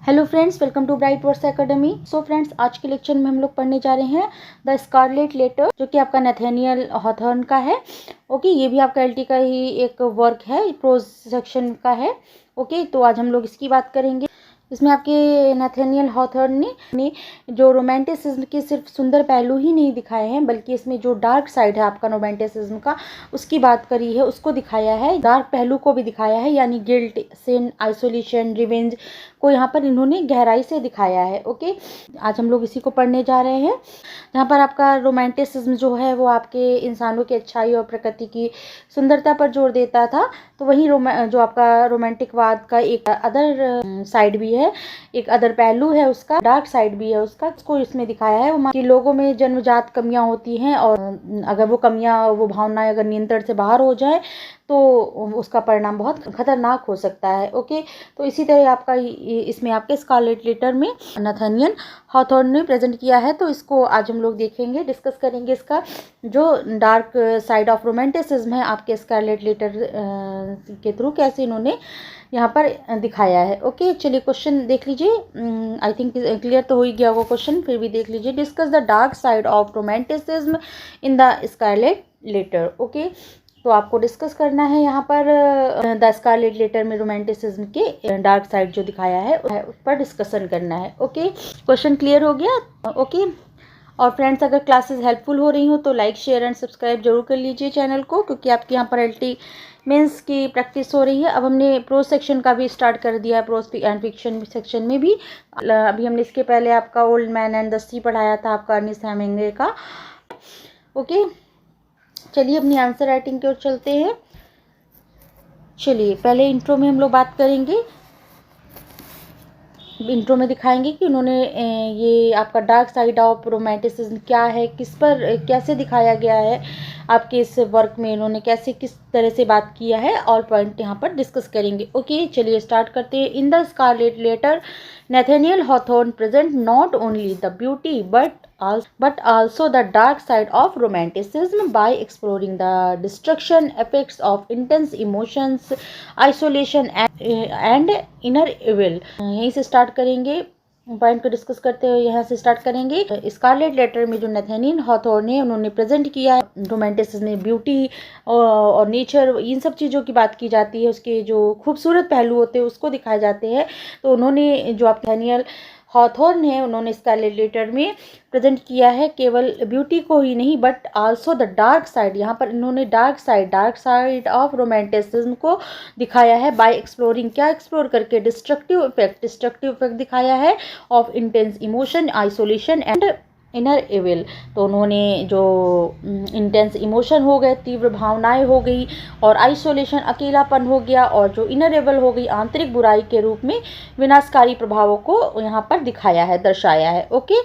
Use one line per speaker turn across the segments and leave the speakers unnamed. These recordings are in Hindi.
Hello friends, welcome to bright words academy. So friends, आज के लेक्चर में हम लोग पढ़ने जा रहे हैं द स्कारलेट लेटर, जो कि आपका नैथेनियल हॉथॉर्न का है। ओके, ये भी आपका एलटी का ही एक वर्क है, प्रोज सेक्शन का है। ओके, तो आज हम लोग इसकी बात करेंगे। इसमें आपके नैथेनियल हॉथॉर्न ने जो रोमांटिसिज्म के सिर्फ सुंदर पहलू ही नहीं दिखाए हैं, बल्कि इसमें जो डार्क साइड है आपका रोमांटिसिज्म का, उसकी बात करी है, उसको दिखाया है, डार्क पहलू को भी दिखाया है, यानी गिल्ट, सिन, आइसोलेशन, रिवेंज को यहाँ पर इन्होंने गहराई से दिखाया है। ओके, आज हम लोग इसी को पढ़ने जा रहे हैं, जहाँ पर आपका रोमांटिसिज्म जो है वो आपके इंसानों की अच्छाई और प्रकृति की सुंदरता पर जोर देता था। तो वहीं जो आपका रोमांटिकवाद का एक अदर साइड भी है, एक अदर पहलू है, उसका डार्क साइड भी है उसका, इसको इसमें दिखाया है कि लोगों में जन्मजात कमियां होती हैं, और अगर वो कमियां, वो भावनाएं अगर नियंत्रण से बाहर हो जाए तो उसका परिणाम बहुत खतरनाक हो सकता है। ओके, तो इसी तरह आपका इसमें आपके स्कारलेट लेटर में नैथेनियल हॉथॉर्न ने प्रेजेंट किया है। तो इसको आज हम लोग देखेंगे, डिस्कस करेंगे, इसका जो डार्क साइड ऑफ रोमांटिसिज्म है आपके स्कारलेट लेटर के थ्रू कैसे इन्होंने यहाँ पर दिखाया है। ओके, चलिए क्वेश्चन देख लीजिए। आई थिंक क्लियर तो हो ही गया वो क्वेश्चन, फिर भी देख लीजिए। Discuss the dark side of romanticism in the Scarlett letter. Okay, तो आपको डिस्कस करना है यहाँ पर द स्कारलेट लेटर में रोमांटिसिज्म के डार्क साइड जो दिखाया है उस पर डिस्कशन करना है। ओके, क्वेश्चन क्लियर हो गया। ओके, और फ्रेंड्स, अगर क्लासेस हेल्पफुल हो रही हो तो लाइक, शेयर एंड सब्सक्राइब जरूर कर लीजिए चैनल को, क्योंकि आपके यहाँ पर एलटी मेंस की प्रैक्टिस हो रही है। अब हमने प्रोज सेक्शन का भी स्टार्ट कर दिया है, प्रोज एंड फिक्शन सेक्शन में भी। अभी हमने इसके पहले आपका ओल्ड मैन एंड द सी पढ़ाया था, आपका अर्नेस्ट हेमिंग्वे का। ओके, चलिए अपनी आंसर राइटिंग की ओर चलते हैं। चलिए पहले इंट्रो में हम लोग बात करेंगे। इंट्रो में दिखाएंगे कि उन्होंने ये आपका डार्क साइड ऑफ रोमांटिसिज्म क्या है, किस पर कैसे दिखाया गया है आपके इस वर्क में, इन्होंने कैसे किस तरह से बात किया है, ऑल पॉइंट यहाँ पर डिस्कस करेंगे। ओके, चलिए स्टार्ट करते हैं। In the Scarlett Letter Nathaniel Hawthorne present not only the beauty but also the dark side of romanticism by exploring the destruction effects of intense emotions, isolation and inner evil। यहीं से स्टार्ट करेंगे, पॉइंट को डिस्कस करते हुए यहाँ से स्टार्ट करेंगे। स्कारलेट लेटर में जो नैथेनियल हॉथॉर्न ने उन्होंने प्रेजेंट किया है रोमांटिसिज्म में ब्यूटी और नेचर, इन सब चीज़ों की बात की जाती है, उसके जो खूबसूरत पहलू होते हैं उसको दिखाए जाते हैं। तो उन्होंने जो आप नैथेनियल हॉथॉर्न है, उन्होंने स्कारलेट लेटर में प्रेजेंट किया है केवल ब्यूटी को ही नहीं, but also the dark side. यहाँ पर इन्होंने डार्क साइड ऑफ रोमांटिसिज्म को दिखाया है बाय एक्सप्लोरिंग, क्या एक्सप्लोर करके, डिस्ट्रक्टिव इफेक्ट दिखाया है of intense emotion, isolation and inner evil. तो उन्होंने जो इंटेंस इमोशन हो गए, तीव्र भावनाएं हो गई, और आइसोलेशन, अकेलापन हो गया, और जो इनर एविल हो गई, आंतरिक बुराई के रूप में विनाशकारी प्रभावों को यहाँ पर दिखाया है, दर्शाया है। ओके,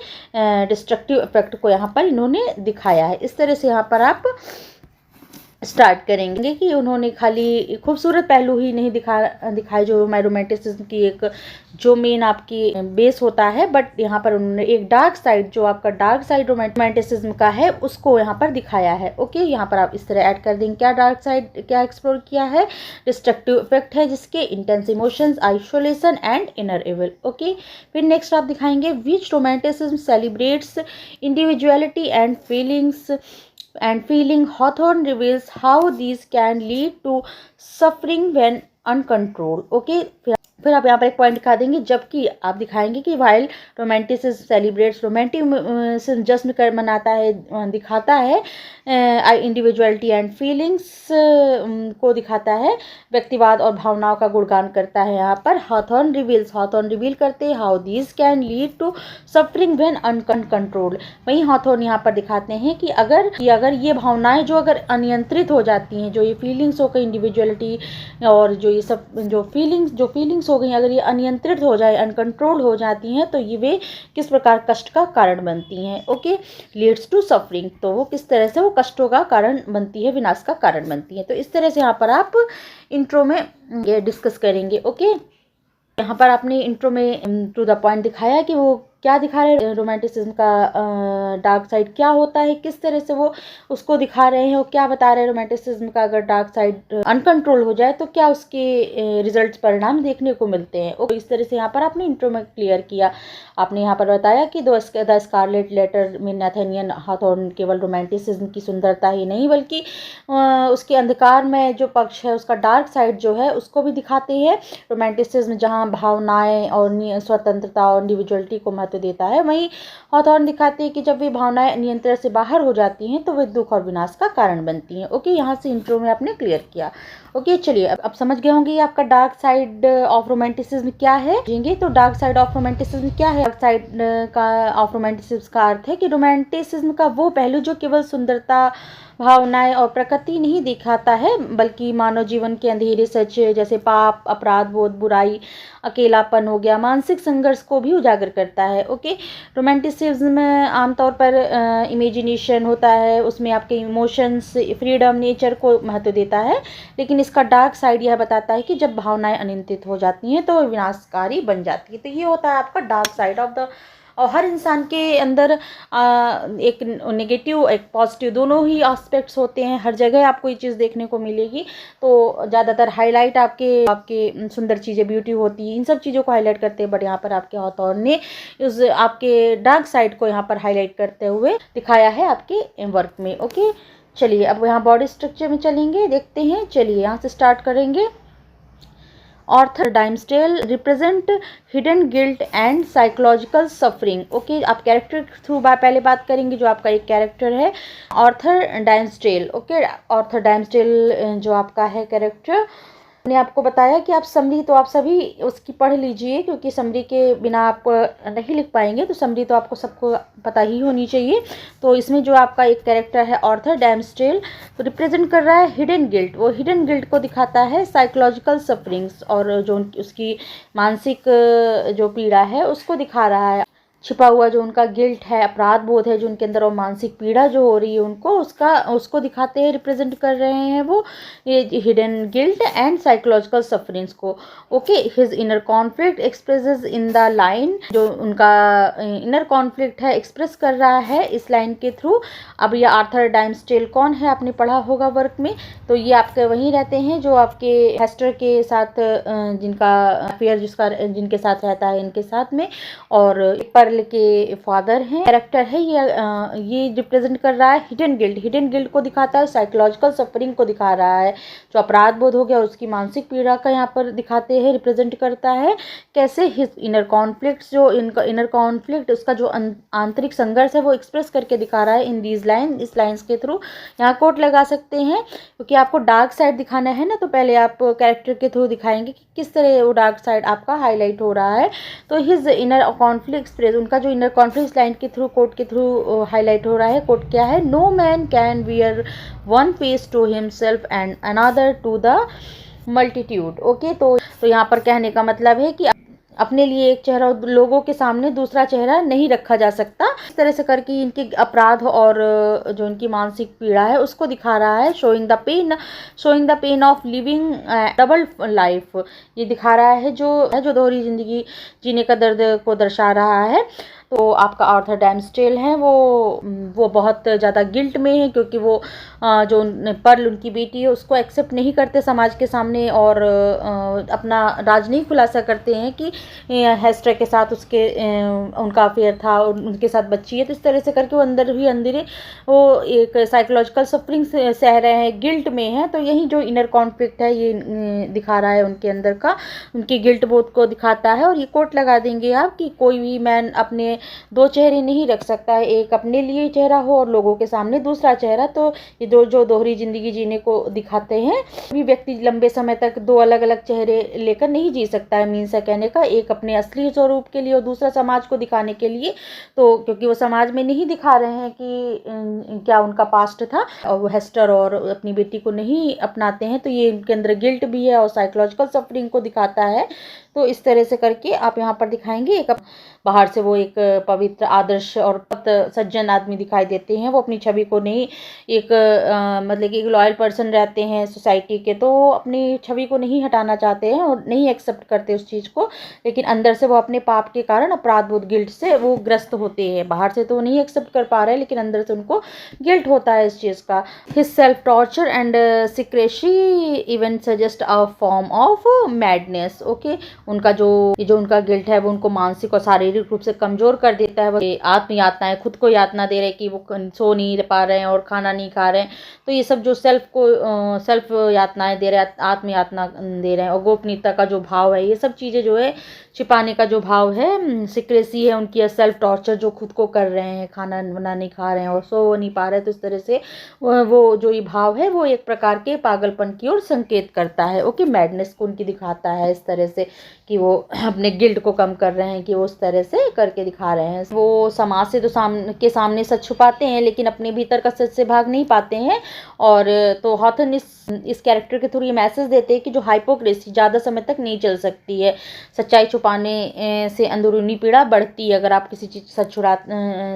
डिस्ट्रक्टिव इफेक्ट को यहाँ पर इन्होंने दिखाया है। इस तरह से यहाँ पर आप स्टार्ट करेंगे कि उन्होंने खाली खूबसूरत पहलू ही नहीं दिखाए जो रोमांटिसिज्म की एक जो मेन आपकी बेस होता है, बट यहाँ पर उन्होंने एक डार्क साइड, जो आपका डार्क साइड रोमांटिसिज्म का है, उसको यहाँ पर दिखाया है। ओके, यहाँ पर आप इस तरह ऐड कर देंगे, क्या डार्क साइड क्या एक्सप्लोर किया है, डिस्ट्रक्टिव इफेक्ट है जिसके, intense emotions, isolation and inner evil. Okay, फिर नेक्स्ट आप दिखाएंगे which romanticism celebrates individuality and feeling. Hawthorne reveals how these can lead to suffering when uncontrolled. Okay, फिर आप यहाँ पर एक पॉइंट दिखा देंगे, जबकि आप दिखाएंगे कि वाइल रोमांटिसिज्म सेलिब्रेट्स, रोमांटिसिज्म जश्न कर मनाता है, दिखाता है इंडिविजुअलिटी एंड फीलिंग्स को दिखाता है, व्यक्तिवाद और भावनाओं का गुणगान करता है। यहाँ पर हॉथॉर्न रिवील करते हैं how these can lead to suffering when uncontrolled. वहीं हॉथॉर्न यहाँ पर दिखाते हैं कि अगर ये भावनाएं जो अगर अनियंत्रित हो जाती हैं, जो ये फीलिंग्स हो गई, इंडिविजुअलिटी और जो ये सब जो फीलिंग्स हो गई, अगर ये अनियंत्रित हो जाए, अनकंट्रोल हो जाती हैं, तो ये वे किस प्रकार कष्ट का कारण बनती हैं। ओके, लीड्स टू सफरिंग, तो वो किस तरह से वो कष्टों का कारण बनती है, विनाश का कारण बनती है। तो इस तरह से यहाँ पर आप इंट्रो में ये डिस्कस करेंगे। ओके, यहाँ पर आपने इंट्रो में टू द पॉइंट दिखाया कि वो क्या दिखा रहे हैं, रोमांटिसिज्म का डार्क साइड क्या होता है, किस तरह से वो उसको दिखा रहे हैं, और क्या बता रहे हैं रोमांटिसिज्म का अगर डार्क साइड अनकंट्रोल हो जाए तो क्या उसके रिजल्ट्स परिणाम देखने को मिलते हैं। ओके, इस तरह से यहाँ पर आपने इंट्रो में क्लियर किया। आपने यहाँ पर बताया कि द स्कारलेट लेटर में नाथानियल हॉथॉर्न केवल रोमांटिसिज्म की सुंदरता ही नहीं बल्कि उसके अंधकार में जो पक्ष है, उसका डार्क साइड जो है, उसको भी दिखाते हैं। रोमांटिसिज्म जहाँ भावनाएं और स्वतंत्रता और इंडिविजुअलिटी को महत्व देता है, वहीं हॉथॉर्न दिखाते हैं कि जब वे भावनाएं नियंत्रण से बाहर हो जाती हैं तो वे दुख और विनाश का कारण बनती हैं। ओके, यहाँ से इंट्रो में आपने क्लियर किया। ओके, चलिए अब समझ गए होंगे आपका डार्क साइड ऑफ रोमांटिसिज्म क्या है। तो डार्क साइड ऑफ रोमांटिसिज्म क्या है। डार्क साइड का ऑफ रोमांटिसिज्म का अर्थ है कि रोमांटिसिज्म का वो पहलू जो केवल सुंदरता, भावनाएं और प्रकृति नहीं दिखाता है बल्कि मानव जीवन के अंधेरे सच जैसे पाप, अपराध बोध, बुराई, अकेलापन हो गया, मानसिक संघर्ष को भी उजागर करता है। ओके, रोमांटिसिज्म में आमतौर पर इमेजिनेशन होता है, उसमें आपके इमोशंस, फ्रीडम, नेचर को महत्व देता है, लेकिन इसका डार्क साइड यह बताता है कि जब भावनाएं अनियंत्रित हो जाती हैं तो विनाशकारी बन जाती है। तो ये होता है आपका डार्क साइड ऑफ द। और हर इंसान के अंदर एक नेगेटिव एक पॉजिटिव दोनों ही एस्पेक्ट्स होते हैं। हर जगह आपको ये चीज़ देखने को मिलेगी। तो ज़्यादातर हाईलाइट आपके सुंदर चीज़ें, ब्यूटी होती है, इन सब चीज़ों को हाईलाइट करते हैं, बट यहाँ पर आपके ऑथर ने उस आपके डार्क साइड को यहाँ पर हाईलाइट करते हुए दिखाया है आपके वर्क में। ओके, चलिए अब यहाँ बॉडी स्ट्रक्चर में चलेंगे, देखते हैं। चलिए यहाँ से स्टार्ट करेंगे। Arthur Dimmesdale represent hidden guilt and psychological suffering. Okay, आप कैरेक्टर के थ्रू पहले बात करेंगे। जो आपका एक कैरेक्टर है Arthur Dimmesdale. Okay, Arthur Dimmesdale जो आपका है कैरेक्टर, मैंने आपको बताया कि आप समरी तो आप सभी उसकी पढ़ लीजिए, क्योंकि समरी के बिना आप नहीं लिख पाएंगे। तो समरी तो आपको सबको पता ही होनी चाहिए। तो इसमें जो आपका एक कैरेक्टर है ऑर्थर डाइम्सडेल, तो रिप्रेजेंट कर रहा है हिडन गिल्ट। वो हिडन गिल्ट को दिखाता है, साइकोलॉजिकल सफरिंग्स और जो उसकी मानसिक जो पीड़ा है उसको दिखा रहा है। छिपा हुआ जो उनका गिल्ट है, अपराध बोध है जो उनके अंदर, और मानसिक पीड़ा जो हो रही है उनको, उसको दिखाते हैं, रिप्रेजेंट कर रहे हैं वो ये hidden guilt and psychological sufferings को। Okay, his inner conflict expresses in the line, जो उनका इनर कॉन्फ्लिक्ट है एक्सप्रेस कर रहा है इस लाइन के थ्रू। अब ये आर्थर डाइम्सडेल कौन है, आपने पढ़ा होगा वर्क में। तो ये आपके वहीं रहते हैं जो आपके हेस्टर के साथ जिनका अफेयर जिनके साथ रहता है इनके साथ में, और पर्ल के फादर हैं। कैरेक्टर है ये रिप्रेजेंट कर रहा है हिडन गिल्ट। हिडन गिल्ट को दिखाता है, साइकोलॉजिकल सफरिंग को दिखा रहा है, जो अपराध बोध हो गया उसकी मानसिक पीड़ा का यहाँ पर दिखाते हैं, रिप्रेजेंट करता है। कैसे हिज इनर कॉन्फ्लिक्ट, जो इनका इनर कॉन्फ्लिक्ट, उसका जो आंतरिक संघर्ष है वो एक्सप्रेस करके दिखा रहा है इन दीज लाइन, इस लाइन्स के थ्रू। यहाँ कोट लगा सकते हैं, क्योंकि आपको डार्क साइड दिखाना है ना, तो पहले आप कैरेक्टर के थ्रू दिखाएंगे कि किस तरह वो डार्क साइड आपका हाईलाइट हो रहा है। तो हिज इनर कॉन्फ्लिक्ट एक्सप्रेस, उनका जो इनर कॉन्फ्लिक्ट लाइन के थ्रू, कोट के थ्रू हाईलाइट हो रहा है। कोट क्या है, no man can wear one face to himself and another to the multitude. Okay, तो यहाँ पर कहने का मतलब है कि अपने लिए एक चेहरा और लोगों के सामने दूसरा चेहरा नहीं रखा जा सकता। इस तरह से करके इनके अपराध और जो इनकी मानसिक पीड़ा है उसको दिखा रहा है। Showing the pain of living double life, ये दिखा रहा है जो दोहरी जिंदगी जीने का दर्द को दर्शा रहा है। तो आपका आर्थर डाइम्सडेल है वो बहुत ज़्यादा गिल्ट में है, क्योंकि वो जो पर्ल उनकी बेटी है उसको एक्सेप्ट नहीं करते समाज के सामने, और अपना राज नहीं खुलासा करते हैं कि हेस्टर के साथ उनका अफेयर था और उनके साथ बच्ची है। तो इस तरह से करके वो अंदर ही अंदर वो एक साइकोलॉजिकल सफरिंग सह रहे हैं, गिल्ट में है। तो यही जो इनर कॉन्फ्लिक्ट है ये दिखा रहा है उनके अंदर का, उनकी गिल्ट बोध को दिखाता है। और ये कोट लगा देंगे आप कि कोई भी मैन अपने दो चेहरे नहीं रख सकता है, एक अपने लिए चेहरा हो और लोगों के सामने दूसरा चेहरा। तो ये जो दोहरी जिंदगी जीने को दिखाते हैं। भी व्यक्ति लंबे समय तक दो अलग अलग चेहरे लेकर नहीं जी सकता है, मीन्स है कहने का, एक अपने असली स्वरूप के लिए और दूसरा समाज को दिखाने के लिए। तो क्योंकि वो समाज में नहीं दिखा रहे हैं कि क्या उनका पास्ट था, और वो हेस्टर और अपनी बेटी को नहीं अपनाते हैं, तो ये इनके अंदर गिल्ट भी है और साइकोलॉजिकल सफरिंग को दिखाता है। तो इस तरह से करके आप यहाँ पर दिखाएंगे। एक बाहर से वो एक पवित्र, आदर्श और सज्जन आदमी दिखाई देते हैं। वो अपनी छवि को नहीं, एक मतलब कि एक लॉयल पर्सन रहते हैं सोसाइटी के, तो अपनी छवि को नहीं हटाना चाहते हैं और नहीं एक्सेप्ट करते उस चीज़ को, लेकिन अंदर से वो अपने पाप के कारण, अपराध बोध, गिल्ट से वो ग्रस्त होते हैं। बाहर से तो वो नहीं एक्सेप्ट कर पा रहे, लेकिन अंदर से उनको गिल्ट होता है इस चीज़ का। His self torture and secrecy even suggest a form of madness. Okay, उनका जो उनका गिल्ट है वो उनको मानसिक और शारीरिक रूप से कमजोर कर देता है। वो आत्म यातनाएं, खुद को यातना दे रहे हैं कि वो सो नहीं पा रहे हैं और खाना नहीं खा रहे हैं, तो ये सब जो सेल्फ यातनाएं दे रहे हैं, आत्म यातना दे रहे हैं, और गोपनीयता का जो भाव है, ये सब चीज़ें जो है छिपाने का जो भाव है, सिक्रेसी है उनकी, सेल्फ टॉर्चर जो खुद को कर रहे हैं, खाना बना नहीं खा रहे हैं और सो नहीं पा रहे, तो इस तरह से वो जो ये भाव है वो एक प्रकार के पागलपन की ओर संकेत करता है। ओके, मैडनेस को उनकी दिखाता है इस तरह से कि वो अपने गिल्ट को कम कर रहे हैं, कि वो उस तरह से करके दिखा रहे हैं। वो समाज से तो सामने सच छुपाते हैं, लेकिन अपने भीतर का सच से भाग नहीं पाते हैं। और तो हॉथर्न इस कैरेक्टर के थ्रू ये मैसेज देते हैं कि जो हाइपोक्रेसी ज़्यादा समय तक नहीं चल सकती है। सच्चाई छुपाने से अंदरूनी पीड़ा बढ़ती है। अगर आप किसी चीज़ सच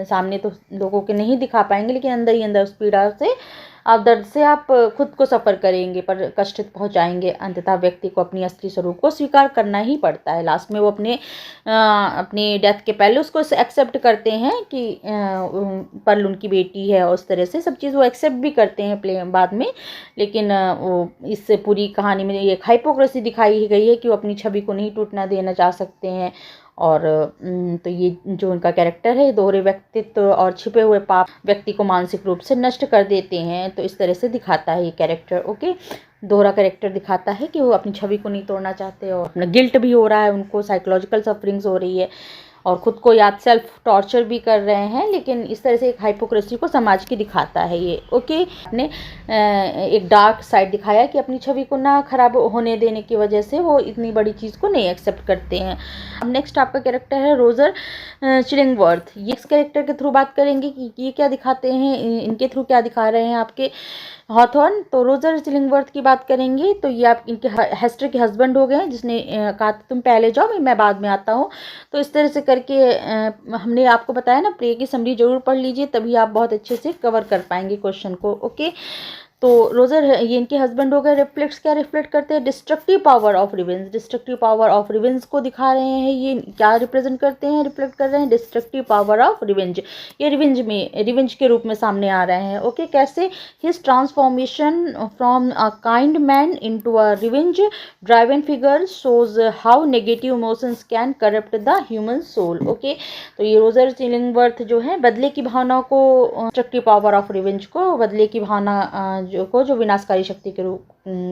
सामने तो लोगों के नहीं दिखा पाएंगे, लेकिन अंदर ही अंदर उस पीड़ा से, आप दर्द से आप खुद को सफ़र करेंगे, पर कष्ट पहुंचाएंगे। अंततः व्यक्ति को अपनी असली स्वरूप को स्वीकार करना ही पड़ता है। लास्ट में वो अपनी डेथ के पहले उसको एक्सेप्ट करते हैं कि पर्ल उनकी बेटी है, और उस तरह से सब चीज़ वो एक्सेप्ट भी करते हैं बाद में। लेकिन वो इस पूरी कहानी में ये हाइपोक्रेसी दिखाई गई है कि वो अपनी छवि को नहीं टूटना देना चाह सकते हैं। और तो ये जो उनका कैरेक्टर है, दोहरे व्यक्तित्व और छिपे हुए पाप व्यक्ति को मानसिक रूप से नष्ट कर देते हैं। तो इस तरह से दिखाता है ये कैरेक्टर। ओके, दोहरा कैरेक्टर दिखाता है कि वो अपनी छवि को नहीं तोड़ना चाहते और अपना गिल्ट भी हो रहा है, उनको साइकोलॉजिकल सफरिंग्स हो रही है और खुद को याद सेल्फ टॉर्चर भी कर रहे हैं। लेकिन इस तरह से एक हाइपोक्रेसी को समाज की दिखाता है ये। ओके, अपने एक डार्क साइड दिखाया कि अपनी छवि को ना खराब होने देने की वजह से वो इतनी बड़ी चीज़ को नहीं एक्सेप्ट करते हैं। अब नेक्स्ट आपका कैरेक्टर है रोजर चिलिंगवर्थ। ये इस कैरेक्टर के थ्रू बात करेंगे कि ये क्या दिखाते हैं, इनके थ्रू क्या दिखा रहे हैं आपके हॉथॉर्न। तो रोजर चिलिंगवर्थ की बात करेंगे तो ये आप इनके हेस्टर के हस्बैंड हो गए, जिसने कहा तुम पहले जाओ, मैं बाद में आता हूँ। तो इस तरह से करके हमने आपको बताया ना, प्ले की समरी जरूर पढ़ लीजिए, तभी आप बहुत अच्छे से कवर कर पाएंगे क्वेश्चन को। ओके, तो रोजर ये इनके हस्बैंड हो गए। रिफ्लेक्ट्स क्या रिफ्लेक्ट करते हैं, destructive power of revenge. Destructive power of revenge को दिखा रहे हैं। ये क्या रिप्रेजेंट करते हैं, रिफ्लेक्ट कर रहे हैं डिस्ट्रक्टिव पावर ऑफ रिवेंज। ये रिवेंज के रूप में सामने आ रहे हैं। ओके, कैसे, his transformation from a kind man into a revenge driven figure shows how negative emotions can corrupt the human soul. Okay, तो ये रोजर चिलिंगवर्थ जो है बदले की भावना को, डिस्ट्रक्टिव पावर ऑफ रिवेंज को, बदले की भावना जो विनाशकारी शक्ति के रूप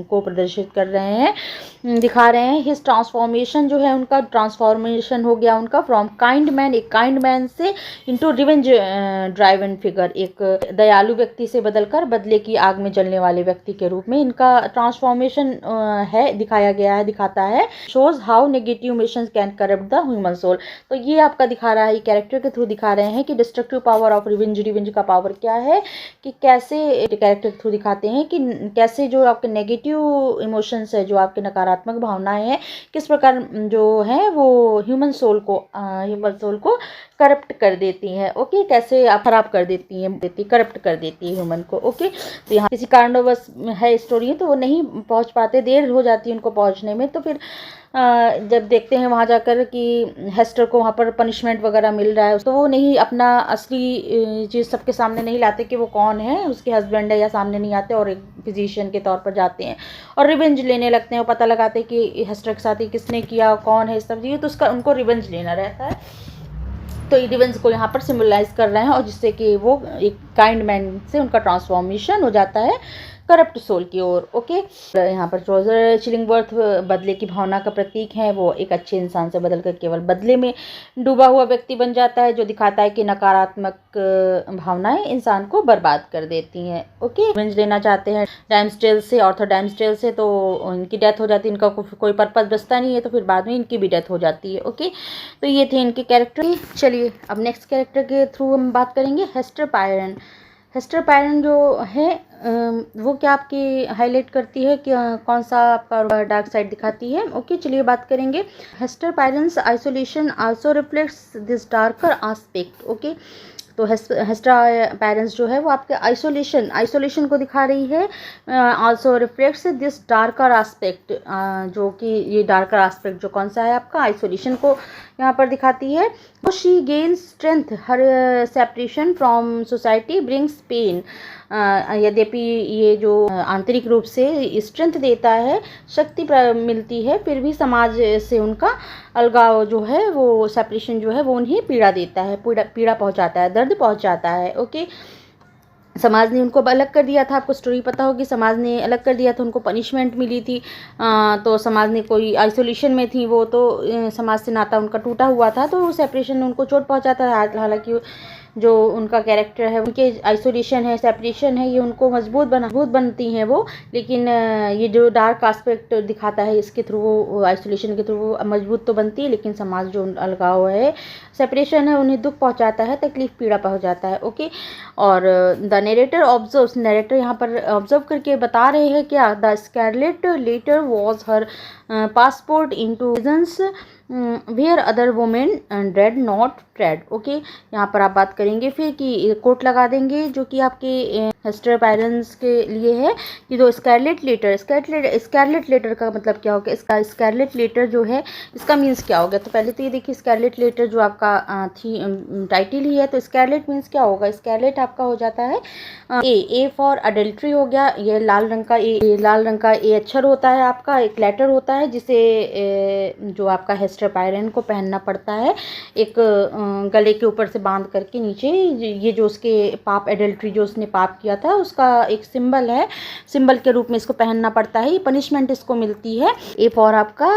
को प्रदर्शित कर रहे हैं, दिखा रहे हैं। हिज ट्रांसफॉर्मेशन जो है, उनका ट्रांसफॉर्मेशन हो गया उनका फ्रॉम काइंड मैन, एक काइंड मैन से, इनटू रिवेंज ड्राइवन फिगर, एक दयालु व्यक्ति से बदलकर बदले की आग में जलने वाले व्यक्ति के रूप में इनका ट्रांसफॉर्मेशन है, दिखाया गया है, दिखाता है। Shows how negative emotions can corrupt the human soul. तो ये आपका दिखा रहा है, कैरेक्टर के थ्रू दिखा रहे हैं कि डिस्ट्रक्टिव पावर ऑफ रिवेंज का पावर क्या है, कि कैसे कैरेक्टर के थ्रू दिखाते हैं कि कैसे जो आपके नेगेटिव इमोशंस है, जो आपके नकारात्मक भावनाएं हैं, किस प्रकार जो है वो ह्यूमन सोल को करप्ट कर देती हैं। ओके, कैसे आप खराब कर देती हैं, करप्ट कर देती है ह्यूमन को। ओके, तो यहाँ किसी कारणवश है स्टोरी, तो वो नहीं पहुँच पाते, देर हो जाती है उनको पहुँचने में। तो फिर जब देखते हैं वहाँ जाकर कि हेस्टर को वहाँ पर पनिशमेंट वगैरह मिल रहा है, तो वो नहीं अपना असली चीज़ सबके सामने नहीं लाते कि वो कौन है, उसके हस्बैंड है या सामने नहीं आते, और एक फिजिशियन के तौर पर जाते हैं और रिवेंज लेने लगते हैं। पता लगाते हैं कि हेस्टर के साथ ही किसने किया, कौन है, इस सब चीज़ें, तो उसका उनको रिवेंज लेना रहता है। तो ये रिवेंज को यहाँ पर सिम्बलाइज कर रहे हैं, और जिससे कि वो एक काइंड मैन से उनका ट्रांसफॉर्मेशन हो जाता है करप्ट सोल की ओर। ओके, यहाँ पर रोजर चिलिंगवर्थ बदले की भावना का प्रतीक है। वो एक अच्छे इंसान से बदलकर केवल बदले में डूबा हुआ व्यक्ति बन जाता है, जो दिखाता है कि नकारात्मक भावनाएं इंसान को बर्बाद कर देती हैं। ओके, रिवेंज लेना चाहते हैं डाइमस्टेल से, ऑर्थर डाइमस्टेल से, तो इनकी डेथ हो जाती है, इनका कोई पर्पज बचता नहीं है, तो फिर बाद में इनकी भी डेथ हो जाती है। ओके, तो ये थे इनके कैरेक्टर। चलिए अब नेक्स्ट कैरेक्टर के थ्रू हम बात करेंगे हेस्टर पायरन। हेस्टर पायरन जो है वो क्या आपकी हाईलाइट करती है कि कौन सा आपका डार्क साइड दिखाती है। ओके, चलिए बात करेंगे। Hester Prynne's isolation also reflects this darker aspect. Okay, तो हेस्टा पेरेंट्स जो है वो आपके आइसोलेशन को दिखा रही है। Also reflects this darker aspect, जो कि ये डार्कर एस्पेक्ट जो कौन सा है आपका आइसोलेशन को यहाँ पर दिखाती है। तो she gains strength, her separation from society brings pain. यद्यपि ये जो आंतरिक रूप से स्ट्रेंथ देता है, शक्ति मिलती है, फिर भी समाज से उनका अलगाव जो है, वो सेपरेशन जो है वो उन्हें पीड़ा देता है, पीड़ा पहुंचाता है, दर्द पहुंचाता है। ओके, समाज ने उनको अलग कर दिया था। आपको स्टोरी पता होगी, समाज ने अलग कर दिया था, उनको पनिशमेंट मिली थी। तो समाज ने कोई आइसोलेशन में थी वो, तो समाज से नाता उनका टूटा हुआ था, तो सेपरेशन उनको चोट पहुंचाता है। हालांकि जो उनका कैरेक्टर है, उनके आइसोलेशन है, सेपरेशन है, ये उनको मजबूत बनती हैं वो। लेकिन ये जो डार्क एस्पेक्ट दिखाता है, इसके थ्रू वो आइसोलेशन के थ्रू वो मजबूत तो बनती है, लेकिन समाज जो अलगाव है, सेपरेशन है, उन्हें दुख पहुंचाता है, तकलीफ पीड़ा पहुंचाता है। ओके, और द नरेटर यहाँ पर ऑब्जर्व करके बता रहे हैं क्या, the Scarlett Letter was her passport into regions where other women dread not tread. Okay, यहाँ पर आप बात करेंगे फिर कि कोट लगा देंगे जो कि आपके हेस्टर पायरेंस के लिए है कि जो स्कारलेट लेटर का मतलब क्या होगा, इसका स्कारलेट लेटर जो है इसका मीन्स क्या होगा। तो पहले तो ये देखिए, स्कारलेट लेटर जो आपका थी टाइटल ही है, तो स्कारलेट मीन्स क्या होगा। स्कारलेट आपका हो जाता है ए फॉर अडल्ट्री हो गया। ये लाल रंग का ए अक्षर होता है, आपका एक लेटर होता है जिसे जो आपका हेस्टर पायरेन को पहनना पड़ता है, एक गले के ऊपर से बांध करके नीचे। ये जो उसके पाप, एडल्ट्री जो उसने पाप किया था, उसका एक सिंबल है, सिंबल के रूप में इसको पहनना पड़ता है। ये पनिशमेंट इसको मिलती है। ए फॉर आपका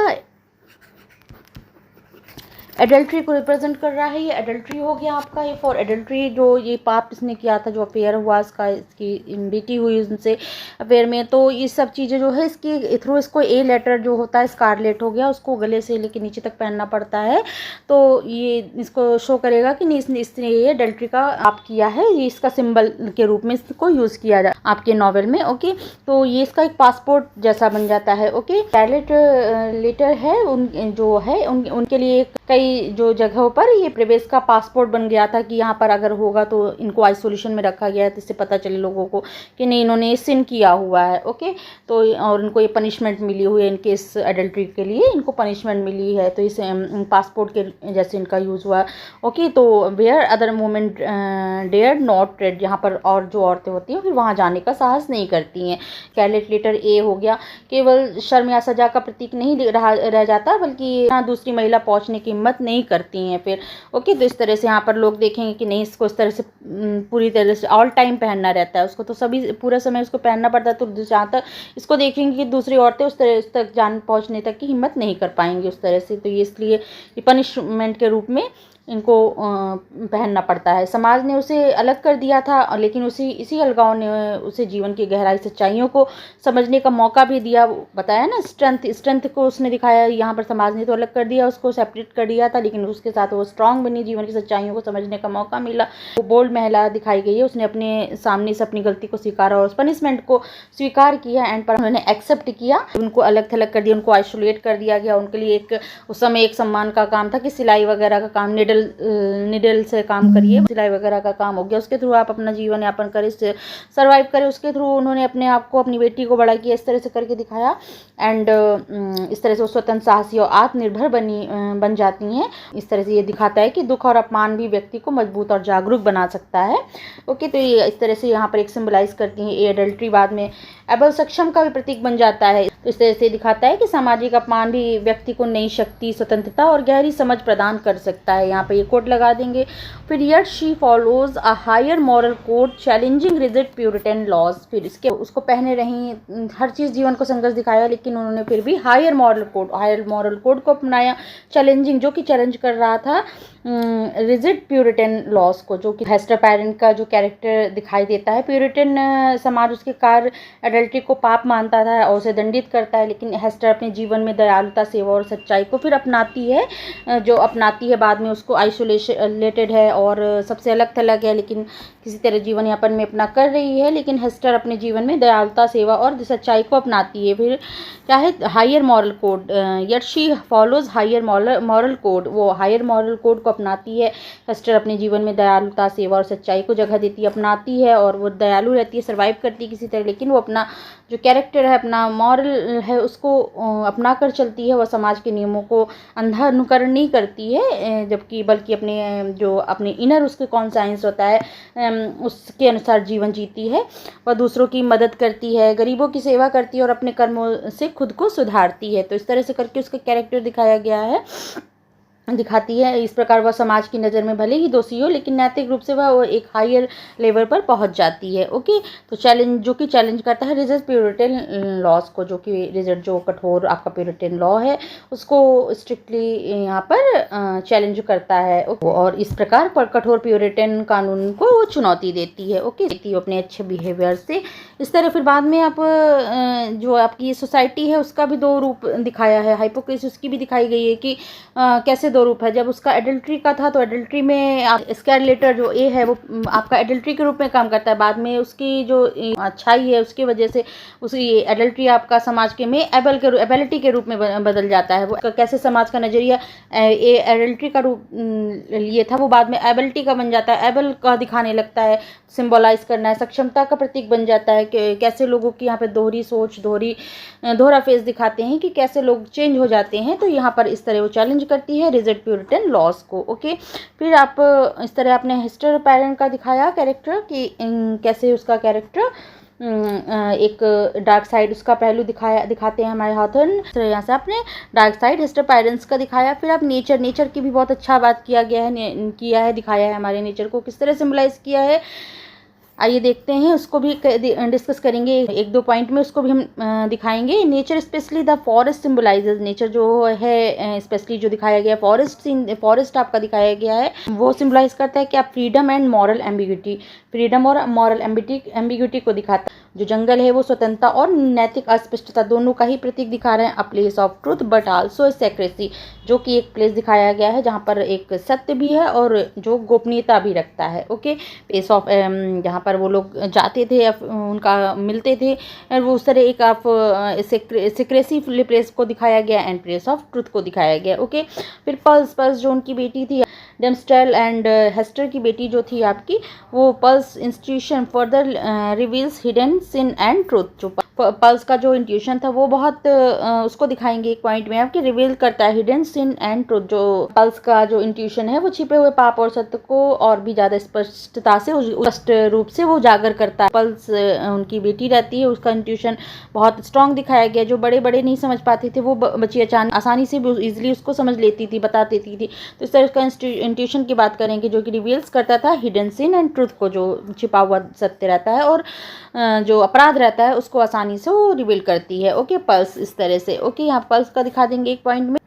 एडल्ट्री को रिप्रेजेंट कर रहा है, ये एडल्ट्री हो गया आपका। ये फॉर एडल्ट्री, जो ये पाप इसने किया था, जो अफेयर हुआ इसका, इसकी बेटी हुई उनसे अफेयर में, तो ये सब चीज़ें जो है इसकी थ्रू इसको ए लेटर जो होता है स्कारलेट हो गया, उसको गले से लेके नीचे तक पहनना पड़ता है। तो ये इसको शो करेगा कि नहीं, इसने ये एडल्ट्री का पाप किया है, ये इसका सिंबल के रूप में इसको यूज़ किया जाए आपके नॉवेल में। ओके, तो ये इसका एक पासपोर्ट जैसा बन जाता है। ओके, स्कारलेट लेटर है जो है उनके लिए कई जो जगहों पर ये प्रवेश का पासपोर्ट बन गया था कि यहाँ पर अगर होगा तो इनको आइसोलेशन में रखा गया है, तो इससे पता चले लोगों को कि नहीं, इन्होंने सिन किया हुआ है। ओके, तो और इनको ये पनिशमेंट मिली हुई है, इनके इस एडल्ट्री के लिए इनको पनिशमेंट मिली है, तो इस पासपोर्ट के जैसे इनका यूज़ हुआ। ओके, तो where other women dare not tread, यहाँ पर और जो औरतें होती हैं फिर वहाँ जाने का साहस नहीं करती हैं। स्कारलेट लेटर ए हो गया, केवल शर्म या सजा का प्रतीक नहीं रह जाता, बल्कि यहाँ दूसरी महिला पहुँचने की हिम्मत नहीं करती हैं फिर। ओके, तो इस तरह से यहाँ पर लोग देखेंगे कि नहीं, इसको इस तरह से पूरी तरह से ऑल टाइम पहनना रहता है उसको, तो सभी पूरा समय उसको पहनना पड़ता है। तो जहाँ तक इसको देखेंगे कि दूसरी औरतें उस तरह तक जान पहुँचने तक की हिम्मत नहीं कर पाएंगी उस तरह से, तो ये इसलिए ये पनिशमेंट के रूप में इनको पहनना पड़ता है। समाज ने उसे अलग कर दिया था, लेकिन इसी अलगाव ने उसे जीवन की गहराई सच्चाइयों को समझने का मौका भी दिया। बताया ना, स्ट्रेंथ को उसने दिखाया। यहाँ पर समाज ने तो अलग कर दिया, उसको सेपरेट कर दिया था, लेकिन उसके साथ वो स्ट्रांग बनी, जीवन की सच्चाइयों को समझने का मौका मिला। वो बोल्ड महिला दिखाई गई है, उसने अपने सामने से अपनी गलती को स्वीकारा और उस पनिशमेंट को स्वीकार किया, एंड पर उन्होंने एक्सेप्ट किया। उनको अलग थलग कर दिया, उनको आइसोलेट कर दिया गया। उनके लिए एक उस समय एक सम्मान का काम था कि सिलाई वगैरह का काम, निडल से काम करिए, सिलाई वगैरह का काम हो गया, उसके थ्रू आप अपना जीवन यापन करें, सर्वाइव करें। उसके थ्रू उन्होंने अपने आप को, अपनी बेटी को बड़ा किया, इस तरह से करके दिखाया। एंड इस तरह से वो स्वतंत्र, साहसी और आत्मनिर्भर बन जाती हैं। इस तरह से ये दिखाता है कि दुख और अपमान भी व्यक्ति को मजबूत और जागरूक बना सकता है। ओके, तो ये इस तरह से यहाँ पर एक सिंबलाइज करती हैं। ये एडल्ट्री बाद में एबल सक्षम का भी प्रतीक बन जाता है। तो इस तरह से दिखाता है कि सामाजिक अपमान भी व्यक्ति को नई शक्ति, स्वतंत्रता और गहरी समझ प्रदान कर सकता है। यहाँ पे ये कोट लगा देंगे फिर, yet she follows a higher moral code challenging rigid Puritan laws. फिर इसके उसको पहने रही, हर चीज़ जीवन को संघर्ष दिखाया, लेकिन उन्होंने फिर भी हायर मॉरल कोड को अपनाया, चैलेंजिंग, जो कि चैलेंज कर रहा था रिजिड प्यूरिटन लॉस को, जो कि हेस्टर पेरेंट का जो कैरेक्टर दिखाई देता है। प्यूरिटन समाज उसके कार्य एडल्ट्री को पाप मानता था और उसे दंडित करता है, लेकिन हेस्टर अपने जीवन में दयालुता, सेवा और सच्चाई को फिर अपनाती है। जो अपनाती है बाद में उसको आइसोलेटेड है और सबसे अलग थलग है, लेकिन किसी तरह जीवन यापन में अपना कर रही है। लेकिन हेस्टर अपने जीवन में दयालुता, सेवा और सच्चाई को अपनाती है। फिर क्या है, higher moral code, yet she follows higher moral code, वो हायर मॉरल कोड को अपनाती है। हेस्टर अपने जीवन में दयालुता, सेवा और सच्चाई को जगह देती है, अपनाती है और वो दयालु रहती है, सर्वाइव करती है किसी तरह। लेकिन वो अपना जो कैरेक्टर है, अपना मॉरल है, उसको अपना कर चलती है। वह समाज के नियमों को अंधा अनुकरण नहीं करती है, जबकि बल्कि अपने इनर उसके कॉन्साइंस होता है, उसके अनुसार जीवन जीती है। वह दूसरों की मदद करती है, गरीबों की सेवा करती है और अपने कर्मों से खुद को सुधारती है। तो इस तरह से करके उसका कैरेक्टर दिखाती है। इस प्रकार वह समाज की नज़र में भले ही दोषी हो, लेकिन नैतिक रूप से वह एक हायर लेवल पर पहुंच जाती है। ओके, तो चैलेंज करता है रिजिड प्यूरिटन लॉस को, जो कि रिजिड जो कठोर आपका प्यूरिटन लॉ है उसको स्ट्रिक्टली यहाँ पर चैलेंज करता है। और इस प्रकार पर कठोर प्यूरिटन कानून को वो चुनौती देती है। ओके, अपने अच्छे बिहेवियर से। इस तरह फिर बाद में आप जो आपकी सोसाइटी है उसका भी दो रूप दिखाया है। हाइपोक्रेसी उसकी भी दिखाई गई है कि कैसे दो रूप है। जब उसका एडल्ट्री का था तो एडल्ट्री में स्कारलेटर जो ए है वो आपका एडल्ट्री के रूप में काम करता है। बाद में उसकी जो अच्छाई है उसकी वजह से उसी एडल्ट्री आपका समाज के में एबिलिटी के रूप में बदल जाता है। वो कैसे समाज का नजरिया ए एडल्ट्री का रूप लिए था, वो बाद में एबिलिटी का बन जाता है, एबल का दिखाने लगता है, सिंबलाइज करना है, सक्षमता का प्रतीक बन जाता है। कैसे लोगों की यहाँ पे दोहरी सोच, दोहरा फेस दिखाते हैं कि कैसे लोग चेंज हो जाते हैं। तो यहाँ पर इस तरह वो चैलेंज करती है रिजिड प्यूरिटन लॉस को। ओके, फिर आप इस तरह अपने हेस्टर पेरेंट का दिखाया कैरेक्टर कि कैसे उसका कैरेक्टर एक डार्क साइड उसका पहलू दिखाते हैं हमारे ऑथर। यहाँ से आपने डार्क साइड हेस्टर पेरेंट्स का दिखाया। फिर आप नेचर की भी बहुत अच्छा बात किया है, दिखाया है हमारे नेचर को किस तरह सिंबलाइज किया है। आइए देखते हैं, उसको भी डिस्कस करेंगे एक दो पॉइंट में, उसको भी हम दिखाएंगे। Nature specially the forest symbolises, nature जो है स्पेशली जो दिखाया गया फॉरेस्ट आपका दिखाया गया है वो सिंबलाइज करता है कि आप freedom and moral ambiguity, freedom और मॉरल एम्बिग्यूटी को दिखाता है। जो जंगल है वो स्वतंत्रता और नैतिक अस्पष्टता दोनों का ही प्रतीक दिखा रहे हैं। A place of truth but also secrecy, जो कि एक प्लेस दिखाया गया है जहाँ पर एक सत्य भी है और जो गोपनीयता भी रखता है। ओके, प्लेस ऑफ जहाँ पर वो लोग जाते थे, उनका मिलते थे, और वो उस तरह एक आप सीक्रेसी प्लेस को दिखाया गया एंड प्लेस ऑफ ट्रूथ को दिखाया गया। ओके, फिर पल्स जो उनकी बेटी थी डेमस्टेल एंड हेस्टर की बेटी जो थी आपकी, वो pulse institution further reveals hidden sin and truth. जो पल्स का जो इंट्यूशन था वो बहुत उसको दिखाएंगे एक पॉइंट में आपकी रिवील करता है हिडन सिन एंड ट्रूथ। जो पल्स का जो इंट्यूशन है वो छिपे हुए पाप और सत्य को और भी ज़्यादा स्पष्टता से स्पष्ट रूप से वो उजागर करता है। पल्स उनकी बेटी रहती है, उसका इंट्यूशन बहुत स्ट्रांग दिखाया गया। जो बड़े नहीं समझ पाते थे वो बच्ची आसानी से इजिली उसको समझ लेती थी, बता देती थी। तो इस तरह उसका इंट्यूशन की बात करेंगे जो कि रिवील्स करता था हिडन सिन एंड ट्रूथ को, जो छिपा हुआ सत्य रहता है और जो अपराध रहता है उसको आसानी से वो रिवील करती है। ओके, पल्स इस तरह से। ओके, यहाँ पल्स का दिखा देंगे एक पॉइंट में।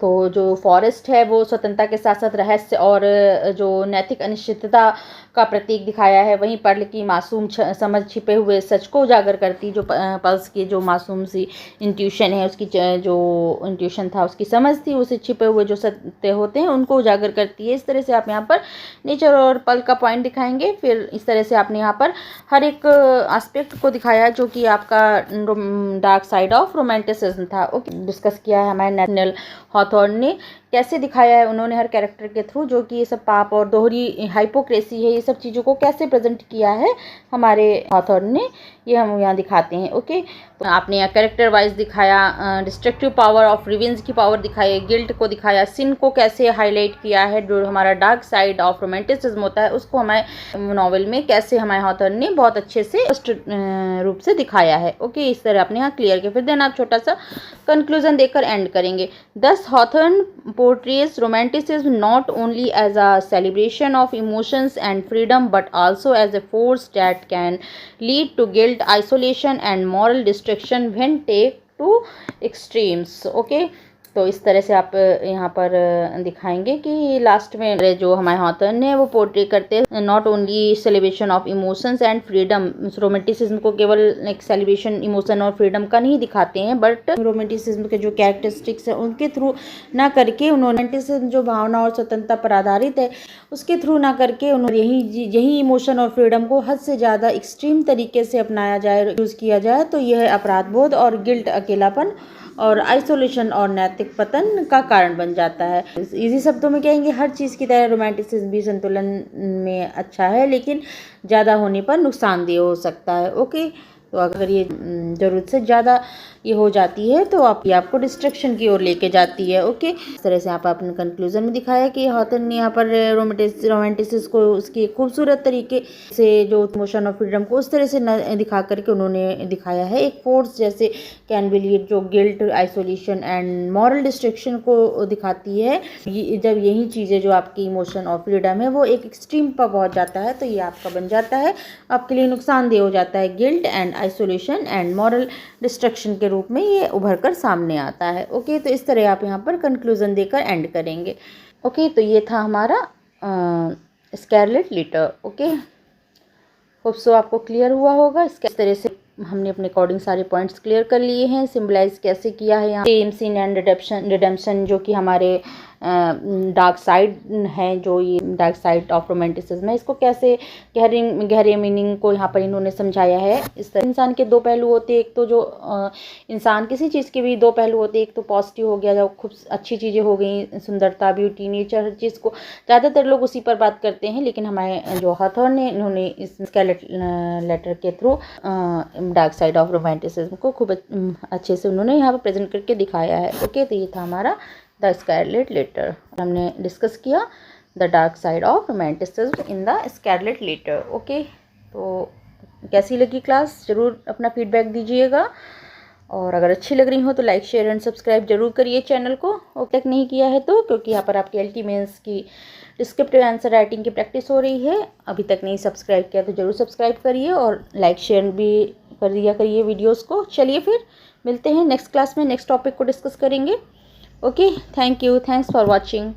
तो जो फॉरेस्ट है वो स्वतंत्रता के साथ साथ रहस्य और जो नैतिक अनिश्चितता का प्रतीक दिखाया है। वहीं पर्ल की मासूम समझ छिपे हुए सच को उजागर करती। जो पल्स की जो मासूम सी इंट्यूशन है, उसकी जो इंट्यूशन था, उसकी समझ थी, उसे छिपे हुए जो सत्य होते हैं उनको उजागर करती है। इस तरह से आप यहाँ पर नेचर और पल का पॉइंट दिखाएंगे। फिर इस तरह से आपने यहाँ पर हर एक एस्पेक्ट को दिखाया जो कि आपका डार्क साइड ऑफ रोमांटिसिज्म था। ओके, डिस्कस किया है हमारे नेशनल हॉथॉर्न ने कैसे दिखाया है उन्होंने हर कैरेक्टर के थ्रू, जो कि ये सब पाप और दोहरी हाइपोक्रेसी है, ये सब चीज़ों को कैसे प्रेजेंट किया है हमारे हॉथॉर्न ने, ये हम यहाँ दिखाते हैं। ओके, तो आपने यहाँ कैरेक्टर वाइज दिखाया, डिस्ट्रक्टिव पावर ऑफ रिवेंज की पावर दिखाई, गिल्ट को दिखाया, सिन को कैसे हाईलाइट किया है, जो हमारा डार्क साइड ऑफ रोमांटिसिज्म होता है उसको हमारे नॉवेल में कैसे हमारे हॉथॉर्न ने बहुत अच्छे से रूप से दिखाया है। ओके, इस तरह आपने यहाँ क्लियर किया। फिर देन आप छोटा सा कंक्लूजन देकर एंड करेंगे। दस Hawthorne portrays romanticism not only as a celebration of emotions and freedom but also as a force that can lead to guilt, isolation and moral destruction when taken to extremes. Okay, तो इस तरह से आप यहाँ पर दिखाएंगे कि लास्ट में जो हमारे ऑथर ने वो पोर्ट्रे करते हैं not only celebration of emotions and freedom. Romanticism को केवल एक सेलिब्रेशन इमोशन और फ्रीडम का नहीं दिखाते हैं, बट रोमांटिसिज्म के जो कैरेक्टरिस्टिक्स है उनके थ्रू ना करके उन्होंने रोमांटिसिज्म जो भावना और स्वतंत्रता पर आधारित है उसके थ्रू ना करके उन्होंने यही इमोशन और फ्रीडम को हद से ज़्यादा एक्सट्रीम तरीके से अपनाया जाए, यूज़ किया जाए तो यह अपराध बोध और गिल्ट, अकेलापन और आइसोलेशन और नैतिक पतन का कारण बन जाता है। इसी शब्दों में कहेंगे हर चीज़ की तरह रोमांटिसिज्म भी संतुलन में अच्छा है, लेकिन ज़्यादा होने पर नुकसानदेह हो सकता है। ओके, तो अगर ये ज़रूरत से ज़्यादा ये हो जाती है तो आपको डिस्ट्रक्शन की ओर लेके जाती है। ओके, इस तरह से आप अपने कंक्लूजन में दिखाया कि ऑथर ने यहाँ पर रोमांटिसिज्म को उसकी खूबसूरत तरीके से जो इमोशन और फ्रीडम को उस तरह से दिखा करके उन्होंने दिखाया है एक फोर्स जैसे कैन बी लीड जो guilt, isolation and moral destruction को दिखाती है। जब यही चीज़ें जो आपकी इमोशन और फ्रीडम है वो एक एक्सट्रीम पर पहुँच जाता है तो ये आपका बन जाता है, आपके लिए नुकसानदेह हो जाता है। Guilt and isolation and moral destruction के रूप में ये उभर कर सामने आता है। ओके, तो इस तरह आप यहाँ पर कंक्लूजन देकर एंड करेंगे। ओके, तो ये था हमारा scarlet letter. Okay, hope so आपको क्लियर हुआ होगा। इस तरह से हमने अपने अकॉर्डिंग सारे पॉइंट्स क्लियर कर लिए हैं। सिम्बलाइज कैसे किया है यहाँ सेम सीन एंड रिडेम्पशन जो कि हमारे डार्क साइड है, जो ये डार्क साइड ऑफ रोमांटिसिज्म है, इसको कैसे गहरे मीनिंग को यहाँ पर इन्होंने समझाया है। इस तरह इंसान के दो पहलू होते हैं, एक तो जो इंसान किसी चीज़ के भी दो पहलू होते हैं, एक तो पॉजिटिव हो गया जो खूब अच्छी चीज़ें हो गई, सुंदरता, ब्यूटी, नेचर, हर चीज़ को ज़्यादातर लोग उसी पर बात करते हैं, लेकिन हमारे जो ऑथर ने इन्होंने इस स्कारलेट लेटर के through dark side of romanticism को खूब अच्छे से उन्होंने यहाँ पर प्रेजेंट करके दिखाया है। ओके, तो ये था हमारा द स्कारलेट लेटर। हमने डिस्कस किया the dark side of romanticism in the Scarlett letter. Okay, तो कैसी लगी क्लास ज़रूर अपना फीडबैक दीजिएगा, और अगर अच्छी लग रही हो तो लाइक, शेयर एंड सब्सक्राइब जरूर करिए चैनल को। अब तक नहीं किया है तो, क्योंकि यहाँ पर आपकी LT मेंस की डिस्क्रिप्टिव आंसर राइटिंग की प्रैक्टिस हो रही है। अभी तक नहीं सब्सक्राइब किया तो ज़रूर सब्सक्राइब करिए और लाइक शेयर भी कर दिया करिए वीडियोस को। चलिए फिर मिलते हैं नेक्स्ट क्लास में, नेक्स्ट टॉपिक को डिस्कस करेंगे। Okay, thank you, thanks for watching.